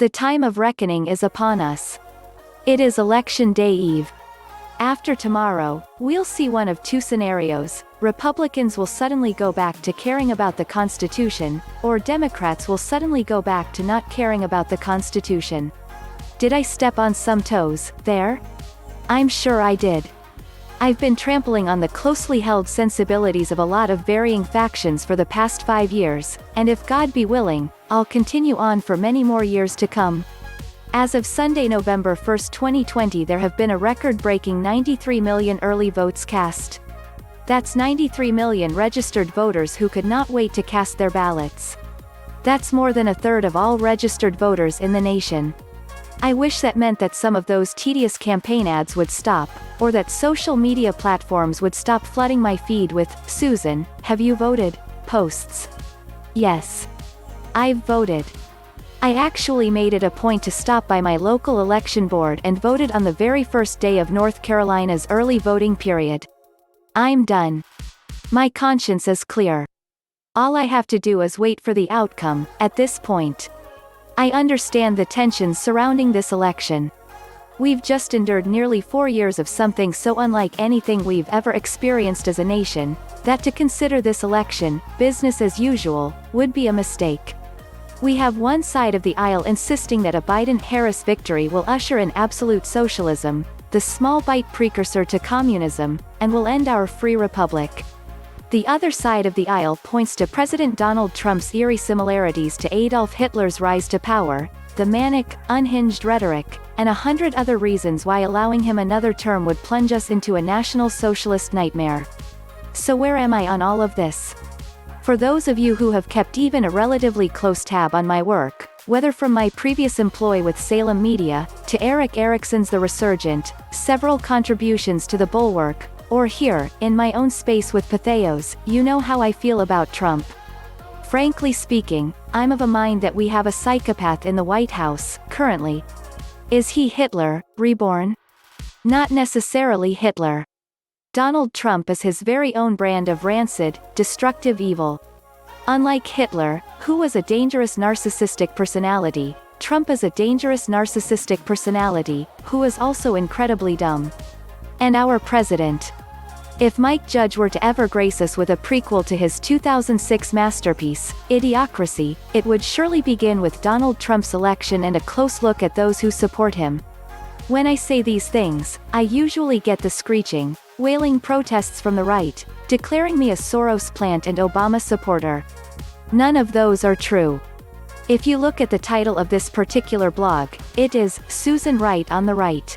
The time of reckoning is upon us. It is Election Day Eve. After tomorrow, we'll see one of two scenarios: Republicans will suddenly go back to caring about the Constitution, or Democrats will suddenly go back to not caring about the Constitution. Did I step on some toes there? I'm sure I did. I've been trampling on the closely held sensibilities of a lot of varying factions for the past 5 years, and if God be willing, I'll continue on for many more years to come. As of Sunday, November 1, 2020, there have been a record-breaking 93 million early votes cast. That's 93 million registered voters who could not wait to cast their ballots. That's more than a third of all registered voters in the nation. I wish that meant that some of those tedious campaign ads would stop, or that social media platforms would stop flooding my feed with, "Susan, have you voted?" posts. Yes. I've voted. I actually made it a point to stop by my local election board and voted on the very first day of North Carolina's early voting period. I'm done. My conscience is clear. All I have to do is wait for the outcome, at this point. I understand the tensions surrounding this election. We've just endured nearly 4 years of something so unlike anything we've ever experienced as a nation, that to consider this election business as usual would be a mistake. We have one side of the aisle insisting that a Biden-Harris victory will usher in absolute socialism, the small bite precursor to communism, and will end our free republic. The other side of the aisle points to President Donald Trump's eerie similarities to Adolf Hitler's rise to power, the manic, unhinged rhetoric, and 100 other reasons why allowing him another term would plunge us into a national socialist nightmare. So where am I on all of this? For those of you who have kept even a relatively close tab on my work, whether from my previous employ with Salem Media, to Eric Erickson's The Resurgent, several contributions to The Bulwark, or here, in my own space with Patheos, you know how I feel about Trump. Frankly speaking, I'm of a mind that we have a psychopath in the White House, currently. Is he Hitler, reborn? Not necessarily Hitler. Donald Trump is his very own brand of rancid, destructive evil. Unlike Hitler, who was a dangerous narcissistic personality, Trump is a dangerous narcissistic personality, who is also incredibly dumb. And our president. If Mike Judge were to ever grace us with a prequel to his 2006 masterpiece, Idiocracy, it would surely begin with Donald Trump's election and a close look at those who support him. When I say these things, I usually get the screeching, wailing protests from the right, declaring me a Soros plant and Obama supporter. None of those are true. If you look at the title of this particular blog, it is Susan Wright on the Right.